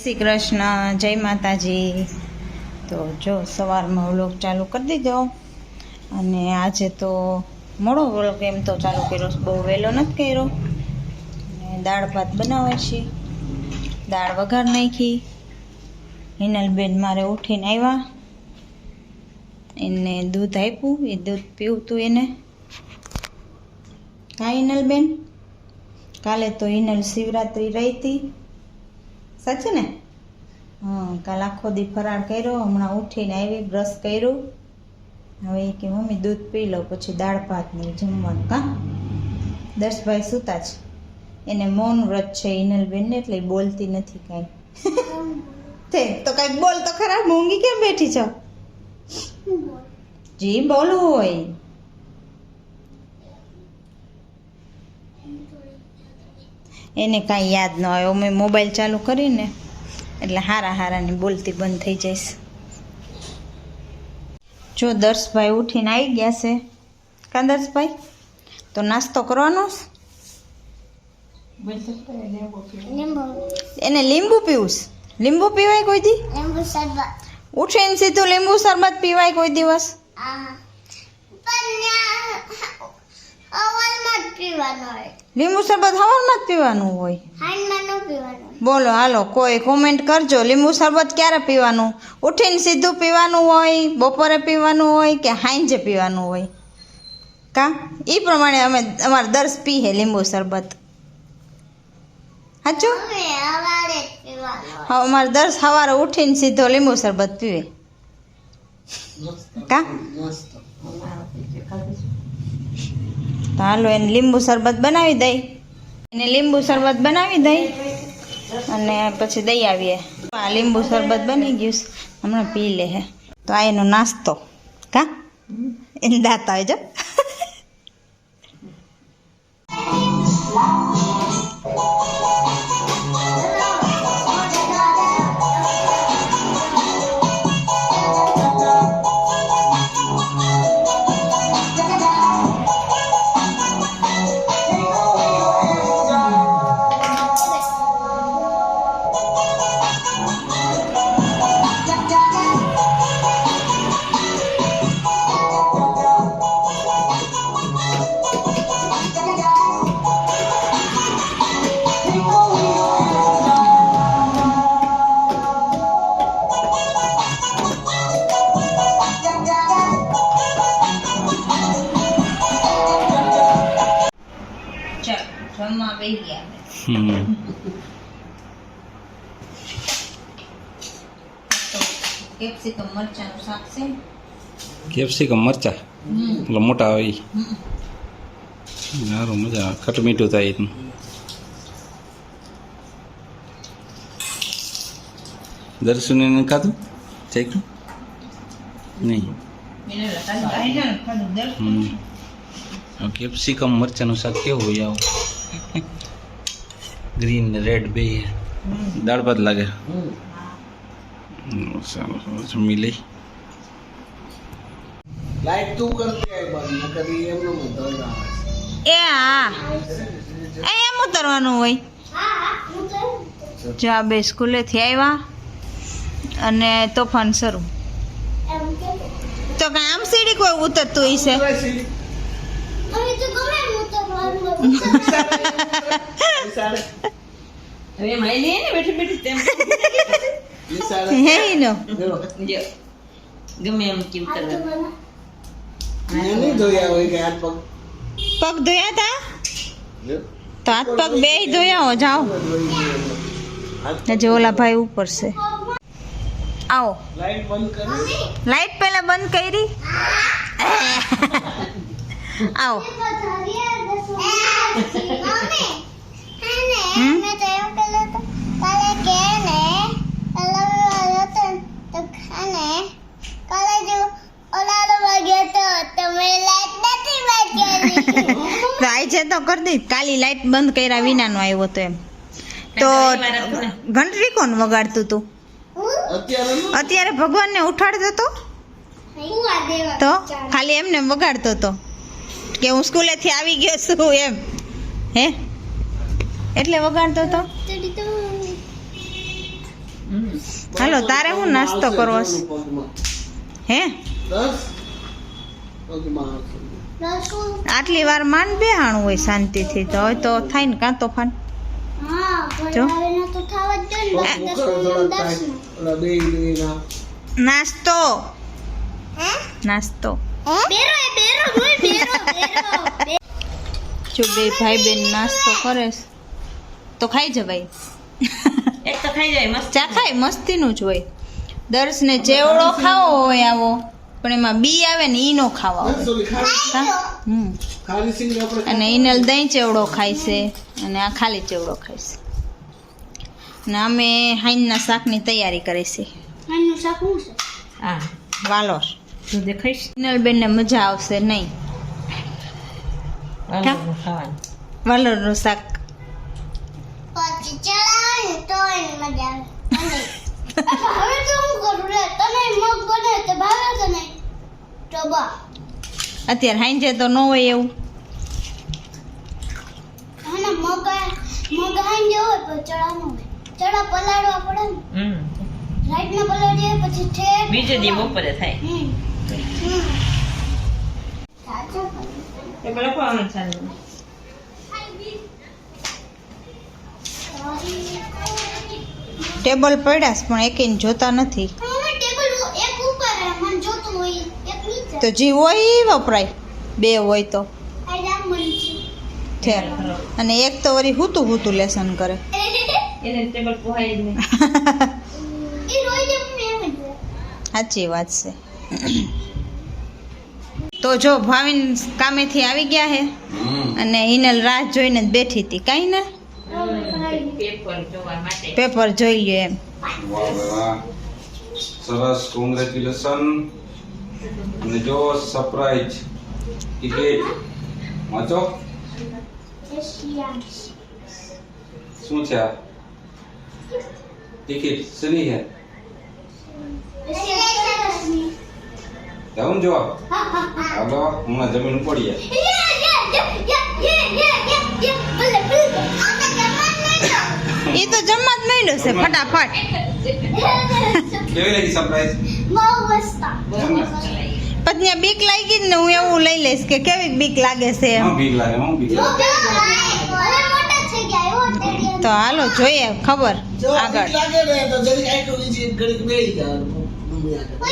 શ્રી કૃષ્ણ, જય માતાજી। તો જો સવારમાં વ્લોગ ચાલુ કરી દીધો અને આજે તો મોડો વ્લોગ એમ તો ચાલુ કર્યો, બહુ વહેલો નથી કર્યો। અને દાળ ભાત બનાવે છે, દાળ વઘાર નાખી। હિનલબેન મારે ઉઠીને આવ્યા, એને દૂધ આપ્યું, એ દૂધ પીવું હતું એને। હા હિનલબેન, કાલે તો હિનલ શિવરાત્રિ રહી હતી, સાચું ને? હા, કાલ આખો દી ફરાળ કર્યો, હમણાં ઉઠીને આવી, બ્રશ કર્યું, હવે કે મમ્મી દૂધ પી લો પછી દાળ ભાત ને જમવાનું। કા દર્શભાઈ સૂતા છે, એને મૌન વ્રત છે હિનલબેનને, એટલે બોલતી નથી કાંઈ। તે તો કાંઈક બોલ તો ખરા, મૂંગી કેમ બેઠી છો? જી બોલવું હોય। એને કાંઈ યાદ ન આવે, મેં મોબાઈલ ચાલુ કરીને એટલે હારાની બોલતી બંધ થઈ જઈશ। જો દર્શભાઈ ઉઠીને આવી ગયા છે, કા દર્શભાઈ? તો નાસ્તો કરવાનો છે? એને લીંબુ પીવું છે? લીંબુ પીવાય કોઈ દી? ઉઠીને સીધું લીંબુ શરબત પીવાય કોઈ દિવસ? લીંબુ શરબત સવારમાં જ પીવાનું હોય? બોલો હાલો, કોઈ કોમેન્ટ કરજો, લીંબુ શરબત ક્યારે પીવાનું? ઉઠીને સીધું પીવાનું હોય, બપોરે પીવાનું હોય કે સાંજે પીવાનું હોય? કા એ પ્રમાણે અમે અમારે દર્શ પીએ લીંબુ શરબત, સાચું? હા, અમારે દર્શ સવારે ઉઠીને સીધો લીંબુ શરબત પીવે। કા તો હાલો એને લીંબુ શરબત બનાવી દઈ, એને લીંબુ શરબત બનાવી દઈ અને પછી દઈ આવીએ। આ લીંબુ શરબત બની ગયું, હમણાં પી લે હે। તો આ એનો નાસ્તો, કા એને દાંત આવે જો। જમવા બેસી ગયા। કેપ્સિકમ મરચાનું શાક છે। કેપ્સિકમ મરચા એટલે મોટા હોય, સારું મજા આવે, ખટ મીઠું થાય। દર્શને ખાધું ચાખ્યું નહીં? કેપ્સિકમ મરચાનું શાક કેવું હોય? આવું ગ્રીન ને રેડ બે દાળ ભાત લાગે। સારું જમી લઈ। લાઈટ તું કરતી આય બાદ ન કરી એમનો મુદ્દો આવે એ હા એમ ઉતરવાનું હોય। જો આ બે સ્કૂલેથી આવ્યા અને તોફાન શરૂ। તો કાં આમ સીડી કોઈ ઉતરતું હશે? ગમે એમ કેમ નહીં ધોયા હોય કે હાથ પગ પગ ધોયા તા? તો હાથ પગ બે ધોયા હો, જાઓ। હજી ઓલા ભાઈ ઉપર છે, આવો। લાઈટ બંધ કરી, લાઈટ પહેલા બંધ કરી, આવો। આજે તો કરી દઈ, કાલી લાઈટ બંધ કર્યા વિનાનો આવ્યો તો એમ તો ઘંટડી કોણ વગાડતું તું? અત્યારે ભગવાનને ઉઠાડતો તો ખાલી એમને વગાડતો તો કે હું સ્કૂલેથી આવી ગયો છું એમ, હે? એટલે વગાડતો તો હાલો તારે હું નાસ્તો કરવો છે? હે 10 પગમાં આવશે. આટલી વાર માંડ બેહાણું હોય શાંતિથી તો હવે તો થાય ને કાં તોફાન જો પગ મુખર થોડાક થાય. ઓલા બેયના નાસ્તો નાસ્તો જો બે ભાઈ બેન નાસ્તો કરે છે તો ખાઈ જવાય. એક તો ખાઈ જાય મસ્ત ચા ખાય મસ્તીનું જ હોય. દર્શને ચેવડો ખાવો હોય આવો પણ એમાં બી આવે ને ઈ નો ખાવા હોય. ઓલી હા? ખાલી સિંગ આપણે અને ઈનલ દહીં ચેવડો ખાય છે અને આ ખાલી ચેવડો ખાય છે. ને અમે હાઈનના શાકની તૈયારી કરી છે. હા વાલોર તું દેખાઈશ ઈનલ બેનને મજા આવશે નહીં. વાલોરનું ખાવાનું વાલોરનું શાક અત્યારે હાઈન તો ન હોય એવું. બીજે દી બપોરે થાય એ પેલા કોણ ચાલે ટેબલ પડ્યા છે પણ એકેય જોતા નથી. તો જે હોય ઈ વપરાય બે હોય તો છે. અને એક તો વળી હૂતું હૂતું લેસન કરે. એને ટેબલ પોહાય જ નહીં સાચી વાત છે. તો જો ભાવિન કામેથી આવી ગયા હે અને હિનલ રાહ જોઈને જ બેઠી હતી કાંઈ ને પેપર જોવા માટે પેપર જોઈ લ્યો એમ. વાહ વાહ સરસ કોંગ્રેચ્યુલેશન. અને જો સરપ્રાઈઝ ટિકિટ વાંચો શું છે આ ટિકિટ શેની છે જાઉં જો હાલો હમણાં જમીન પડીએ એ તો જમવા જ માંડ્યો છે ફટાફટ. કેવી લાગી સરપ્રાઈઝ પછી બીક લાગી જ ને હું એવું લઈ લઈશ કે કેવી બીક લાગે છે એમ. હા બીક લાગે હું બીક લાગે તો હાલો જોઈએ ખબર જો આગળ. લાગે ને તો જરી આટલું નીચે ઘડીક બેહી જવાનું મમ્મી આગળ.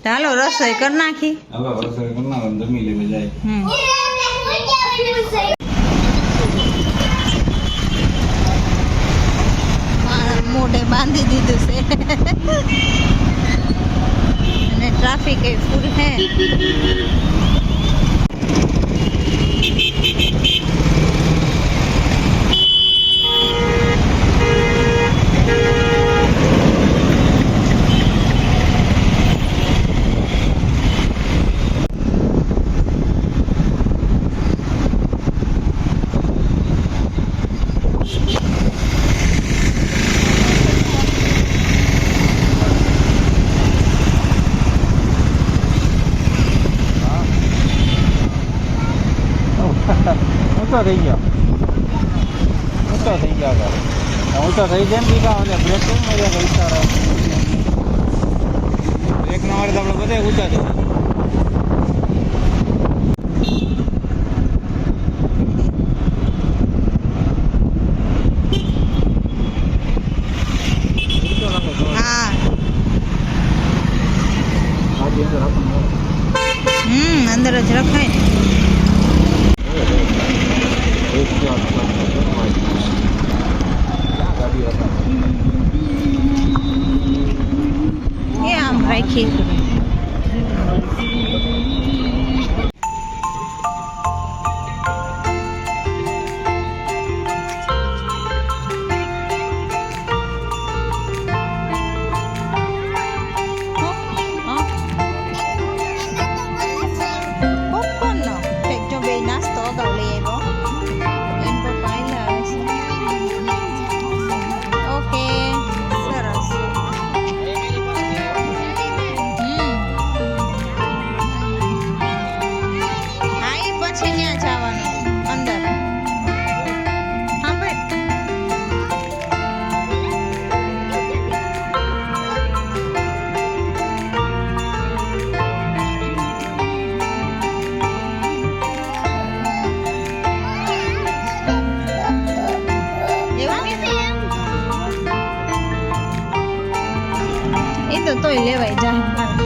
તો હાલો રસોઈ કરી નાખી. હાલો રસોઈ કરનાર જમી લેવા જાય મારા મોઢે બાંધી દીધું છે અને ટ્રાફિક એ ફૂલ હે. ઊંચો થઈ ગયો ઊંચો થઈ ગયો ઊંચો થઈ જાય ને બીજા અને બ્રેક કેમ માર્યા વિચારો બ્રેક ના મારે તો આપણે બધા ઊંચા થઈ હા અંદર જ રખાય ને. એ આમ રાખી નાસ્તો અગાઉ લઈ આવ્યો એમ પપ્પા લાવે છે. ઓકે સરસ. એ તો તોય લેવાય જાય મારે.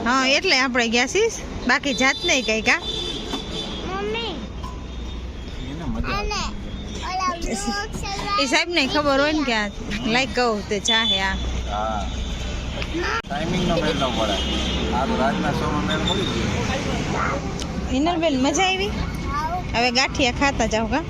હા એટલે આપણે ગયા છીએ બાકી જાત નહીં કઈ કા એ સાહેબ ને ખબર હોય ને કે લાઈક કહું તે ચાહે આ ટાઈમિંગનો મેળ ન પડે આ તો રાતના શોમાં મેળ મળી ગયો ઇનરબેન મજા આવી હવે ગાંઠિયા ખાતા જાવ કા